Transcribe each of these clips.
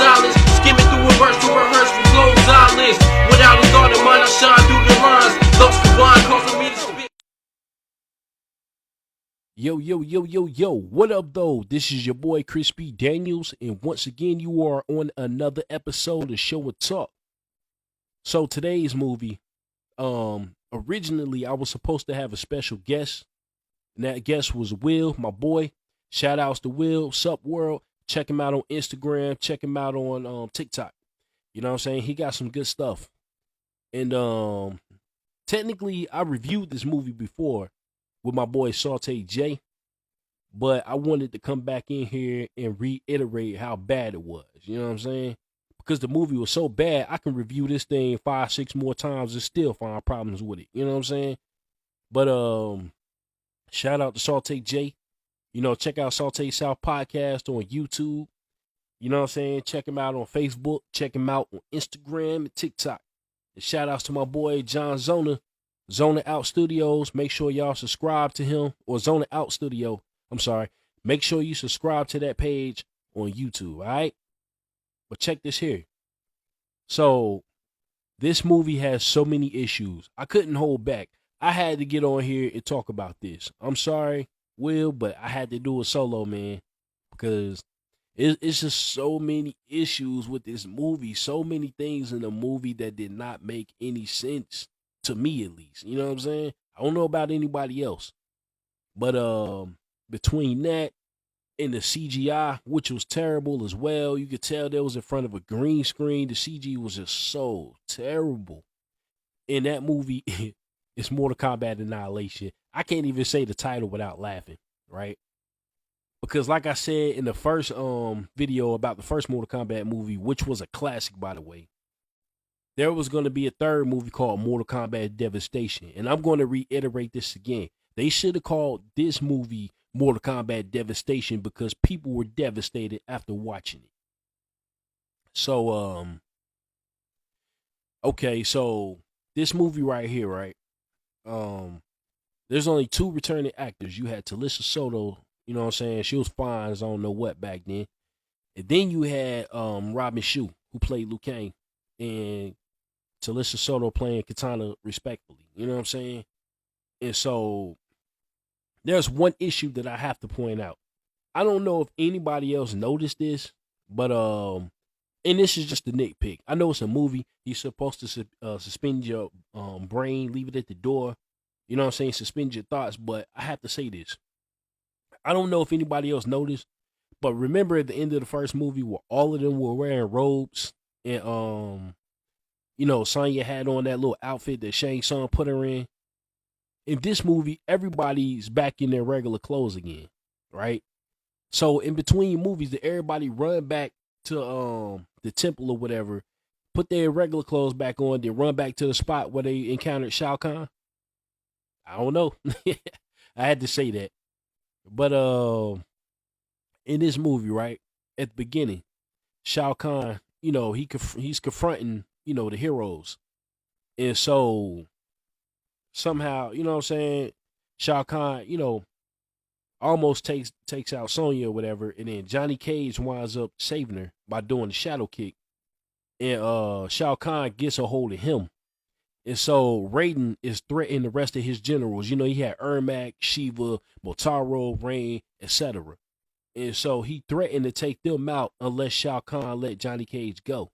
silence. Skimming through a verse to rehearse from closed eyelids. Without a thought in mind, I shine through the lines. Those combined causing me to spit. Yo, what up though? This is your boy Crispy Daniels, and once again you are on another episode of Show and Talk. So today's movie, originally I was supposed to have a special guest, and that guest was Will, my boy. Shout outs to Will, Sup World. Check him out on Instagram, check him out on TikTok. You know what I'm saying? He got some good stuff. And technically I reviewed this movie before with my boy Saute J, but I wanted to come back in here and reiterate how bad it was. You know what I'm saying? Because the movie was so bad, I can review this thing 5-6 more times and still find problems with it. You know what I'm saying? But shout out to Saute J. You know, check out Saute South Podcast on YouTube. You know what I'm saying? Check him out on Facebook. Check him out on Instagram and TikTok. And shout outs to my boy John Zona Out Studios. Make sure y'all subscribe to him, or Zona Out Studio. I'm sorry. Make sure you subscribe to that page on YouTube, all right? But check this here. So, this movie has so many issues. I couldn't hold back. I had to get on here and talk about this. I'm sorry, Will, but I had to do a solo, man, because it's just so many issues with this movie. So many things in the movie that did not make any sense. To me, at least. You know what I'm saying? I don't know about anybody else. But between that and the CGI, which was terrible as well, you could tell that was in front of a green screen. The CG was just so terrible. In that movie, it's Mortal Kombat Annihilation. I can't even say the title without laughing, right? Because like I said in the first video about the first Mortal Kombat movie, which was a classic, by the way, there was going to be a third movie called Mortal Kombat Devastation. And I'm going to reiterate this again. They should have called this movie Mortal Kombat Devastation because people were devastated after watching it. So, okay, so this movie right here, right? There's only 2 returning actors. You had Talisa Soto, you know what I'm saying? She was fine as I don't know what back then. And then you had Robin Shou, who played Liu Kang, and Talisa Soto playing Katana respectfully. You know what I'm saying? And so there's one issue that I have to point out. I don't know if anybody else noticed this, but and this is just a nitpick. I know it's a movie. You're supposed to suspend your brain, leave it at the door. You know what I'm saying? Suspend your thoughts. But I have to say this. I don't know if anybody else noticed, but remember at the end of the first movie where all of them were wearing robes and you know, Sonya had on that little outfit that Shang Tsung put her in. In this movie, everybody's back in their regular clothes again, right? So in between movies, did everybody run back to the temple or whatever, put their regular clothes back on, then run back to the spot where they encountered Shao Khan? I don't know. I had to say that. But in this movie, right, at the beginning, Shao Khan, you know, he's confronting, you know, the heroes. And so somehow, you know what I'm saying, Shao Khan, you know, almost takes out Sonya or whatever, and then Johnny Cage winds up saving her by doing the shadow kick. And Shao Khan gets a hold of him. And so Raiden is threatening the rest of his generals. You know, he had Ermac, Shiva, Motaro, Rain, etc. And so he threatened to take them out unless Shao Khan let Johnny Cage go.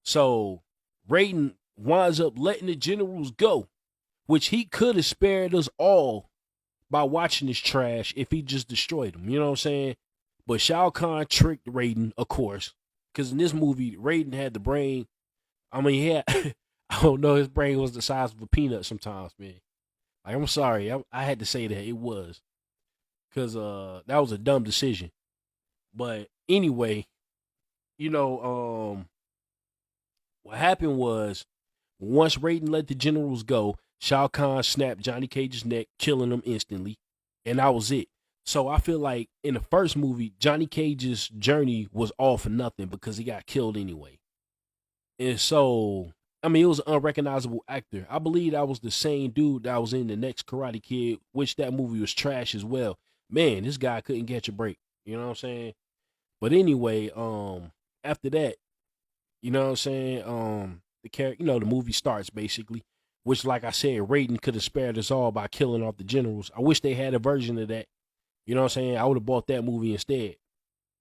So Raiden winds up letting the generals go, which he could have spared us all by watching this trash if he just destroyed them. You know what I'm saying? But Shao Kahn tricked Raiden, of course, because in this movie, Raiden had the brain. I mean, he had, I don't know, his brain was the size of a peanut sometimes, man. Like, I'm sorry, I had to say that. It was. Because that was a dumb decision. But anyway, you know, what happened was, once Raiden let the generals go, Shao Kahn snapped Johnny Cage's neck, killing him instantly. And that was it. So I feel like in the first movie, Johnny Cage's journey was all for nothing because he got killed anyway. And so, I mean, it was an unrecognizable actor. I believe that was the same dude that was in the next Karate Kid, which that movie was trash as well. Man, this guy couldn't catch a break. You know what I'm saying? But anyway, after that, you know what I'm saying? The character, the movie starts basically, which, like I said, Raiden could have spared us all by killing off the generals. I wish they had a version of that. You know what I'm saying? I would have bought that movie instead.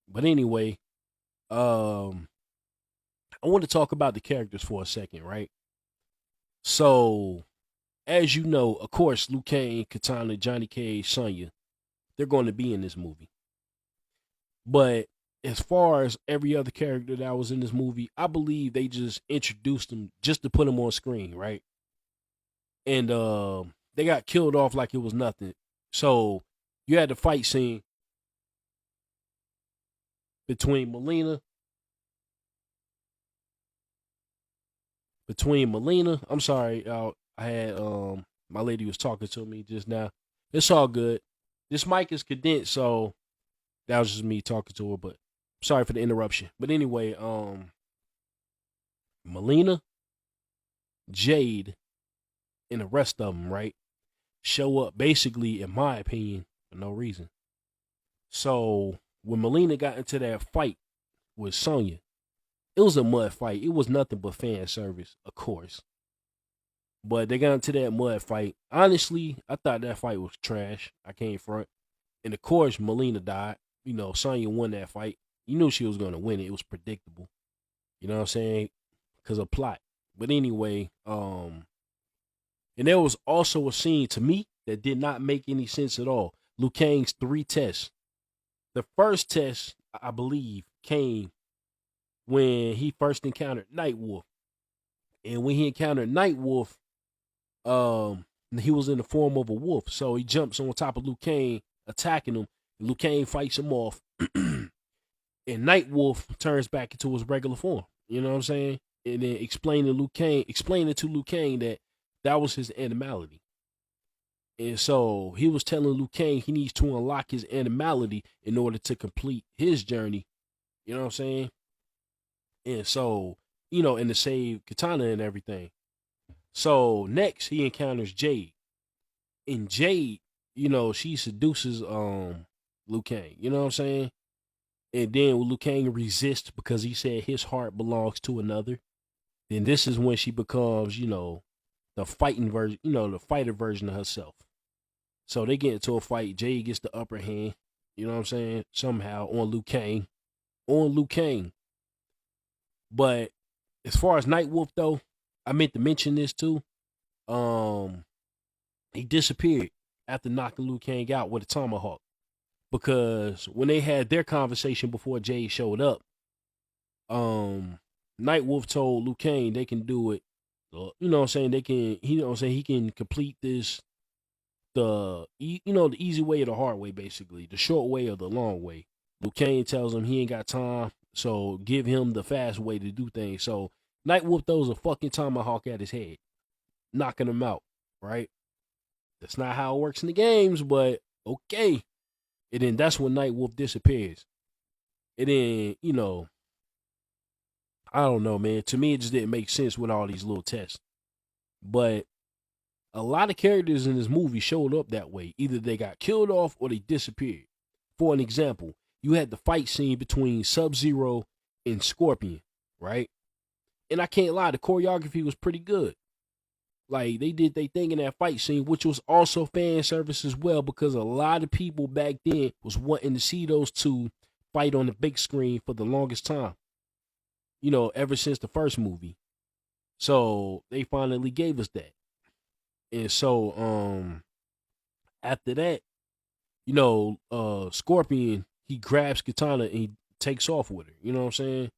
But anyway, I want to talk about the characters for a second, right? So, as you know, of course, Liu Kang, Katana, Johnny Cage, Sonya, they're going to be in this movie. But as far as every other character that was in this movie, I believe they just introduced them just to put them on screen, right? And they got killed off like it was nothing. So you had the fight scene between Melina. I'm sorry, I had my lady was talking to me just now. It's all good. This mic is condensed, so that was just me talking to her, but sorry for the interruption. But anyway, Melina, Jade, and the rest of them, right, show up basically, in my opinion, for no reason. So when Melina got into that fight with Sonya, it was a mud fight. It was nothing but fan service, of course. But they got into that mud fight. Honestly, I thought that fight was trash. I can't front. And of course, Melina died. Sonya won that fight. You knew she was going to win it. It was predictable. You know what I'm saying? Because of plot. But anyway, and there was also a scene to me that did not make any sense at all. Liu Kang's 3 tests. The first test, I believe, came when he first encountered Nightwolf. And when he encountered Nightwolf, he was in the form of a wolf. So he jumps on top of Liu Kang, attacking him. Liu Kang fights him off. And Nightwolf turns back into his regular form. You know what I'm saying? And then explaining to Liu Kang that was his animality. And so he was telling Liu Kang he needs to unlock his animality in order to complete his journey. You know what I'm saying? And so, and to save Katana and everything. So next he encounters Jade. And Jade, she seduces Liu Kang. You know what I'm saying? And then Liu Kang resists because he said his heart belongs to another. Then this is when she becomes, the fighting version, the fighter version of herself. So they get into a fight. Jade gets the upper hand, you know what I'm saying? Somehow on Liu Kang. But as far as Nightwolf though, I meant to mention this too. He disappeared after knocking Liu Kang out with a tomahawk. Because when they had their conversation before Jade showed up, Nightwolf told Liu Kang they can do it. You know what I'm saying? He can complete this the easy way or the hard way, basically. The short way or the long way. Liu Kang tells him he ain't got time, so give him the fast way to do things. So Nightwolf throws a fucking tomahawk at his head, knocking him out, right? That's not how it works in the games, but okay. And then that's when Nightwolf disappears. And then, I don't know, man. To me, it just didn't make sense with all these little tests. But a lot of characters in this movie showed up that way. Either they got killed off or they disappeared. For an example, you had the fight scene between Sub-Zero and Scorpion, right? And I can't lie, the choreography was pretty good. Like, they did their thing in that fight scene, which was also fan service as well, because a lot of people back then was wanting to see those two fight on the big screen for the longest time. Ever since the first movie. So they finally gave us that. And so after that, Scorpion, he grabs Katana and he takes off with her. You know what I'm saying?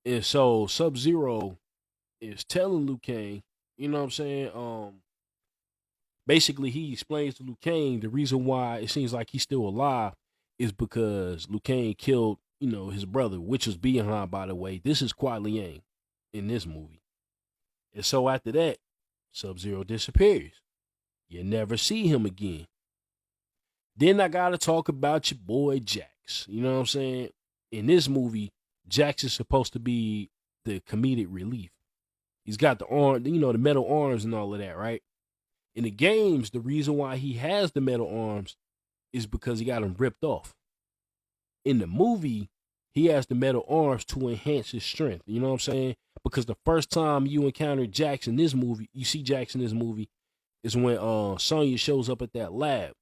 And so Sub-Zero is telling Liu Kang, you know what I'm saying? Basically he explains to Liu Kang the reason why it seems like he's still alive is because Liu Kang killed, his brother, which was Bi-Han, by the way. This is Kuai Liang in this movie. And so after that, Sub-Zero disappears. You never see him again. Then I gotta talk about your boy Jax. You know what I'm saying? In this movie, Jax is supposed to be the comedic relief. He's got the arm, the metal arms and all of that, right? In the games, the reason why he has the metal arms is because he got them ripped off. In the movie, he has the metal arms to enhance his strength. You know what I'm saying? Because the first time you encounter Jax in this movie, you see Jax in this movie, is when Sonya shows up at that lab,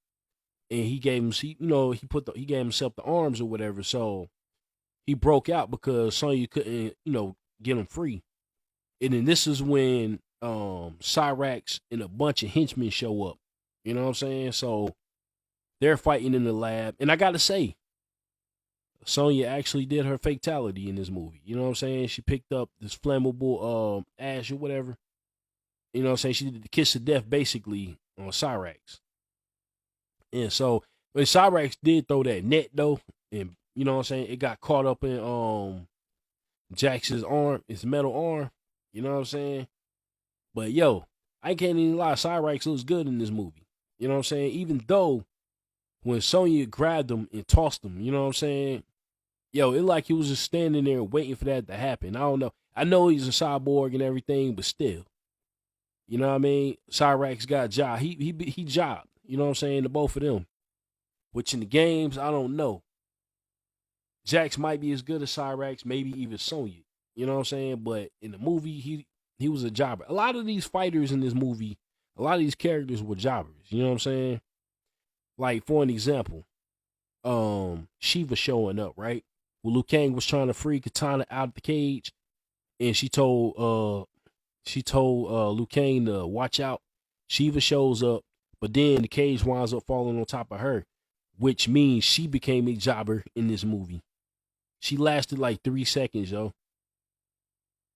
and he gave him, he gave himself the arms or whatever. So he broke out because Sonya couldn't, get him free. And then this is when Cyrax and a bunch of henchmen show up. You know what I'm saying? So they're fighting in the lab, and I gotta say, Sonya actually did her fatality in this movie. You know what I'm saying? She picked up this flammable ash or whatever. You know what I'm saying? She did the kiss of death basically on Cyrax. And so when Cyrax did throw that net though, and you know what I'm saying, it got caught up in Jax's arm, his metal arm. You know what I'm saying? But yo, I can't even lie, Cyrax looks good in this movie. You know what I'm saying? Even though when Sonya grabbed him and tossed him, you know what I'm saying? Yo, it like he was just standing there waiting for that to happen. I don't know. I know he's a cyborg and everything, but still. You know what I mean? Cyrax got job. He jobbed. You know what I'm saying? To both of them. Which in the games, I don't know. Jax might be as good as Cyrax, maybe even Sonya. You know what I'm saying? But in the movie, he was a jobber. A lot of these fighters in this movie, a lot of these characters were jobbers. You know what I'm saying? Like, for an example, Shiva showing up, right? Well, Liu Kang was trying to free Katana out of the cage, and she told Liu Kang to watch out. Shiva shows up, but then the cage winds up falling on top of her, which means she became a jobber in this movie. She lasted like 3 seconds, yo.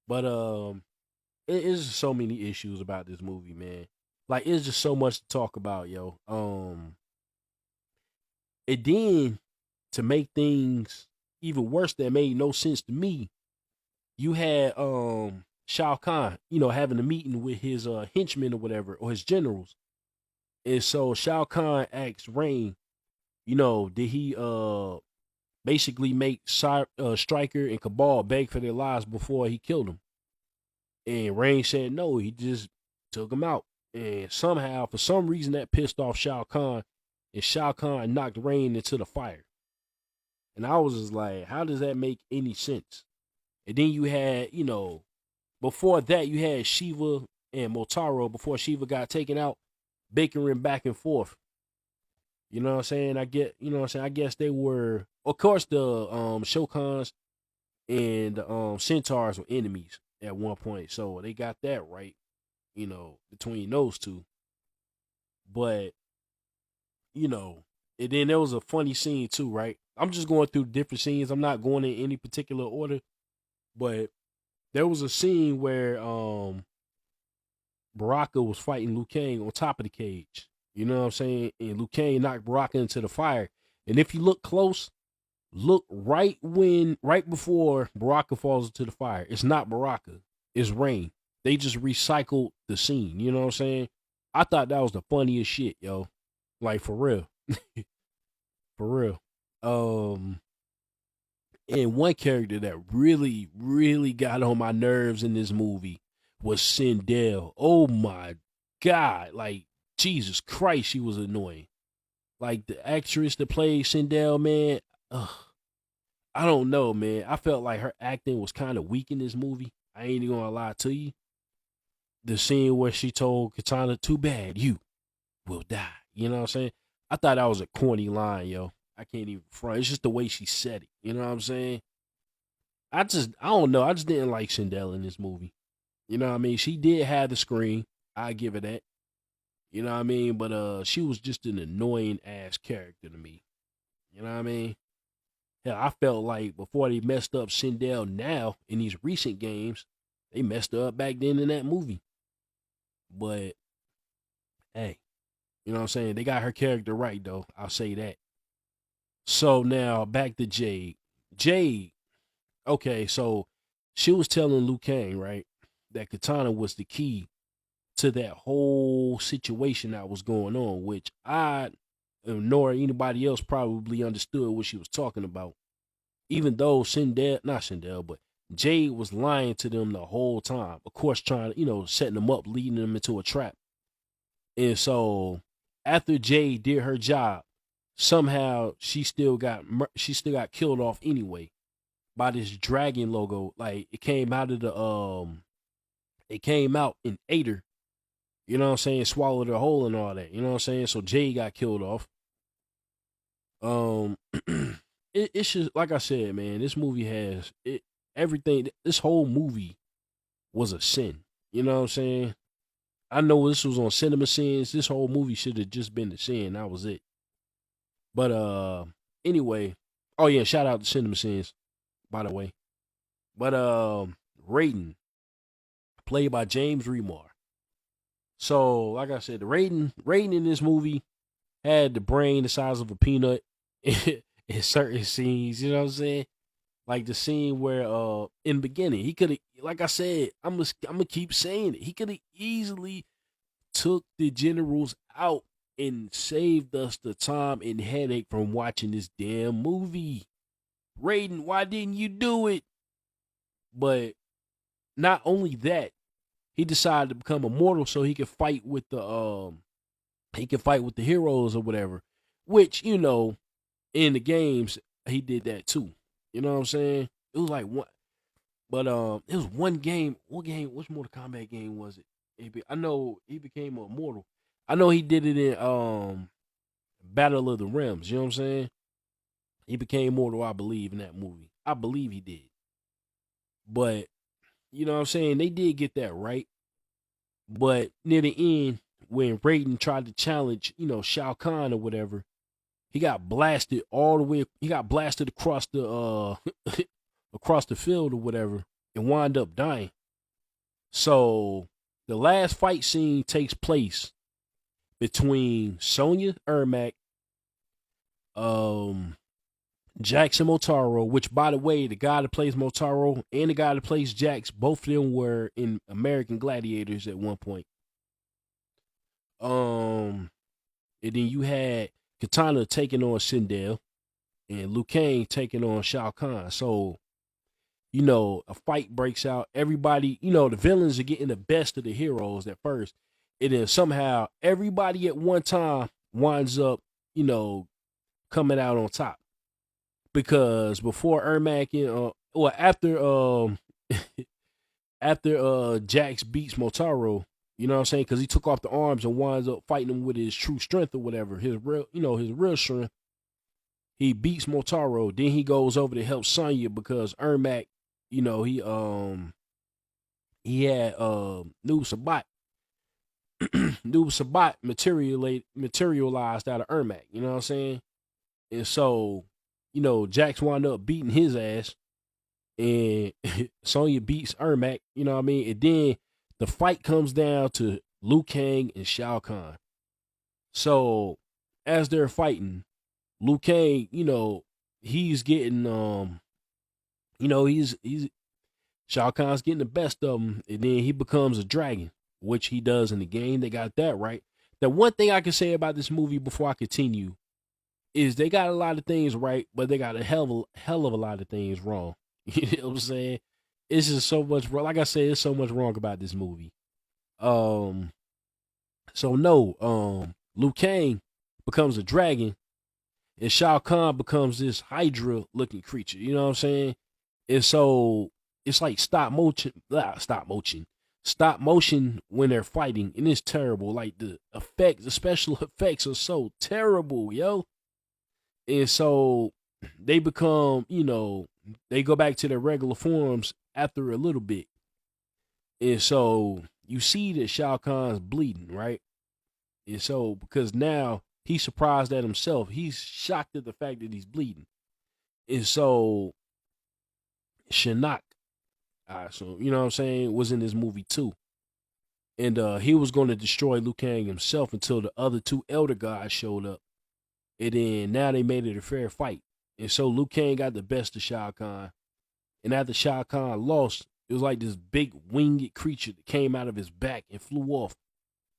But it is so many issues about this movie, man. Like, it's just so much to talk about, yo. And then to make things even worse, that made no sense to me, you had Shao Khan, having a meeting with his henchmen or whatever, or his generals. And so Shao Khan asked Rain, did he basically make Stryker and Cabal beg for their lives before he killed them? And Rain said no, he just took them out. And somehow, for some reason, that pissed off Shao Khan, and Shao Khan knocked Rain into the fire. And I was just like, how does that make any sense? And then you had, before that, you had Shiva and Motaro, before Shiva got taken out, bickering back and forth. You know what I'm saying? I guess they were, of course, the Shokuns and the Centaurs were enemies at one point. So they got that right, between those two. But, and then there was a funny scene too, right? I'm just going through different scenes. I'm not going in any particular order. But there was a scene where Baraka was fighting Liu Kang on top of the cage. You know what I'm saying? And Liu Kang knocked Baraka into the fire. And if you look close, look right before Baraka falls into the fire. It's not Baraka. It's Rain. They just recycled the scene. You know what I'm saying? I thought that was the funniest shit, yo. Like, for real. For real. And one character that really, really got on my nerves in this movie was Sindel. Oh my God. Like, Jesus Christ, she was annoying. Like, the actress that played Sindel, man, I don't know, man. I felt like her acting was kind of weak in this movie. I ain't even gonna lie to you. The scene where she told Katana, too bad, you will die. You know what I'm saying? I thought that was a corny line, yo. I can't even front. It's just the way she said it. You know what I'm saying? I don't know. I just didn't like Sindel in this movie. You know what I mean? She did have the screen. I give her that. You know what I mean? But she was just an annoying ass character to me. You know what I mean? Hell, I felt like before they messed up Sindel now in these recent games, they messed her up back then in that movie. But hey, you know what I'm saying? They got her character right though. I'll say that. So now back to Jade. Jade, okay, so she was telling Liu Kang, right, that Katana was the key to that whole situation that was going on, which I, nor anybody else, probably understood what she was talking about. Even though but Jade was lying to them the whole time. Of course, trying to, setting them up, leading them into a trap. And so after Jade did her job, somehow she still got killed off anyway. by this dragon logo. Like it came out of it came out and ate her. You know what I'm saying? Swallowed her whole and all that. You know what I'm saying? So Jay got killed off. It's just like I said, man. This movie has everything. This whole movie was a sin. You know what I'm saying? I know this was on Cinema Sins. This whole movie should have just been the sin. That was it. But anyway, oh yeah, shout out to Cinema Sins, by the way. But Raiden, played by James Remar. So, like I said, the Raiden in this movie had the brain the size of a peanut in certain scenes. You know what I'm saying? Like the scene where in the beginning, he could have, like I said, I'm gonna keep saying it. He could have easily took the generals out and saved us the time and headache from watching this damn movie. Raiden, why didn't you do it? But not only that, he decided to become immortal so he could fight with the heroes or whatever. Which, you know, in the games, he did that too. You know what I'm saying? It was like one, but it was one game. What game? Which Mortal Kombat game was it? I know he became immortal. I know he did it in Battle of the Realms. You know what I'm saying? He became immortal, I believe, in that movie. I believe he did. But you know what I'm saying? They did get that right. But near the end, when Raiden tried to challenge, you know, Shao Khan or whatever, he got blasted all the way. He got blasted across the across the field or whatever, and wound up dying. So the last fight scene takes place between Sonya Ermac, Jackson Motaro, which, by the way, the guy that plays Motaro and the guy that plays Jax, both of them were in American Gladiators at one point. And then you had Katana taking on Sindel and Liu Kang taking on Shao Khan. So, you know, a fight breaks out. Everybody, you know, the villains are getting the best of the heroes at first. And then somehow everybody at one time winds up, you know, coming out on top. Because before Ermac and after Jax beats Motaro, you know what I'm saying? Because he took off the arms and winds up fighting him with his true strength or whatever, his real strength. He beats Motaro. Then he goes over to help Sonya because Ermac, you know, he had Noob Sabat. Noob Sabat materialized out of Ermac. You know what I'm saying? And so, you know, Jax wound up beating his ass, and Sonya beats Ermac. You know what I mean? And then the fight comes down to Liu Kang and Shao Kahn. So as they're fighting, Liu Kang, you know, he's getting he's Shao Kahn's getting the best of him, and then he becomes a dragon, which he does in the game. They got that right. The one thing I can say about this movie before I continue is they got a lot of things right, but they got a hell of a lot of things wrong. You know what I'm saying? It's just so much wrong. Like I said, there's so much wrong about this movie. Liu Kang becomes a dragon, and Shao Kahn becomes this Hydra looking creature. You know what I'm saying? And so it's like stop motion when they're fighting, and it's terrible. Like the special effects are so terrible, yo. And so they become, you know, they go back to their regular forms after a little bit. And so you see that Shao Kahn's bleeding, right? And so because now he's surprised at himself. He's shocked at the fact that he's bleeding. And so Shinnok, so you know what I'm saying, was in this movie too. And he was going to destroy Liu Kang himself until the other two elder gods showed up. And then now they made it a fair fight. And so Liu Kang got the best of Shao Kahn. And after Shao Kahn lost, it was like this big winged creature that came out of his back and flew off.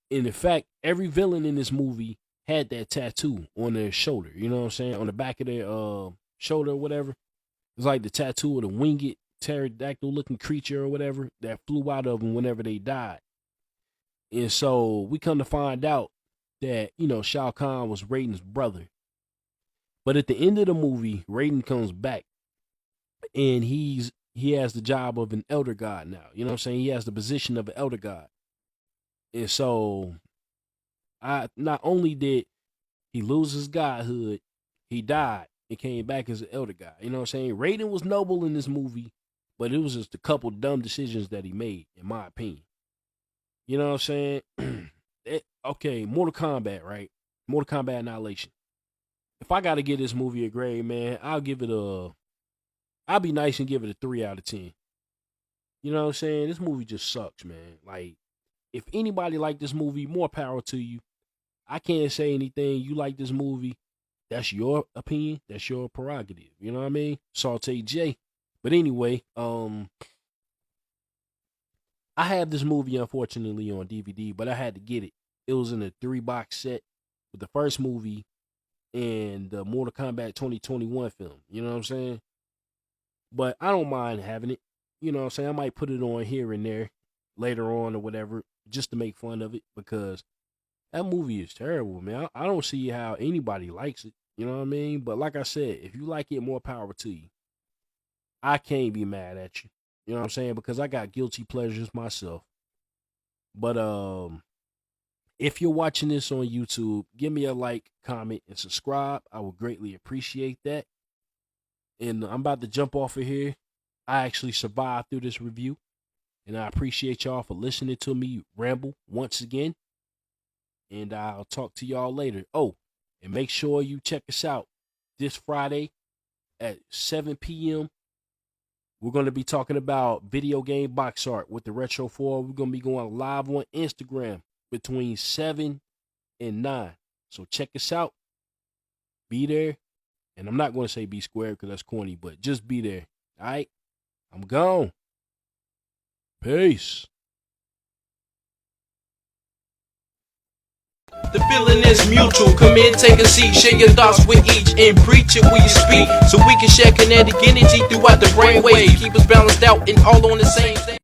And in fact, every villain in this movie had that tattoo on their shoulder. You know what I'm saying? On the back of their shoulder or whatever. It was like the tattoo of the winged pterodactyl looking creature or whatever that flew out of them whenever they died. And so we come to find out that, you know, Shao Kahn was Raiden's brother. But at the end of the movie, Raiden comes back. and he has the job of an elder god now. You know what I'm saying? He has the position of an elder god. And so not only did he lose his godhood, he died and came back as an elder god. You know what I'm saying? Raiden was noble in this movie, but it was just a couple dumb decisions that he made, in my opinion. You know what I'm saying? Okay, Mortal Kombat, right? Mortal Kombat Annihilation. If I got to give this movie a grade, man, I'll be nice and give it a 3 out of 10. You know what I'm saying? This movie just sucks, man. Like, if anybody like this movie, more power to you. I can't say anything. You like this movie, that's your opinion. That's your prerogative. You know what I mean? Saute J. But anyway, I have this movie, unfortunately, on DVD, but I had to get it. It was in a 3-box set with the first movie and the Mortal Kombat 2021 film. You know what I'm saying? But I don't mind having it. You know what I'm saying? I might put it on here and there later on or whatever, just to make fun of it, because that movie is terrible, man. I don't see how anybody likes it. You know what I mean? But like I said, if you like it, more power to you. I can't be mad at you. You know what I'm saying? Because I got guilty pleasures myself. But if you're watching this on YouTube, give me a like, comment, and subscribe. I would greatly appreciate that. And I'm about to jump off of here. I actually survived through this review. And I appreciate y'all for listening to me ramble once again. And I'll talk to y'all later. Oh, and make sure you check us out this Friday at 7 p.m. We're going to be talking about video game box art with the Retro 4. We're going to be going live on Instagram between 7 and 9. So check us out. Be there. And I'm not going to say be square because that's corny, but just be there. All right? I'm gone. Peace. The feeling is mutual. Come in, take a seat, share your thoughts with each, and preach it when you speak, so we can share kinetic energy throughout the brainwave. Keep us balanced out and all on the same thing.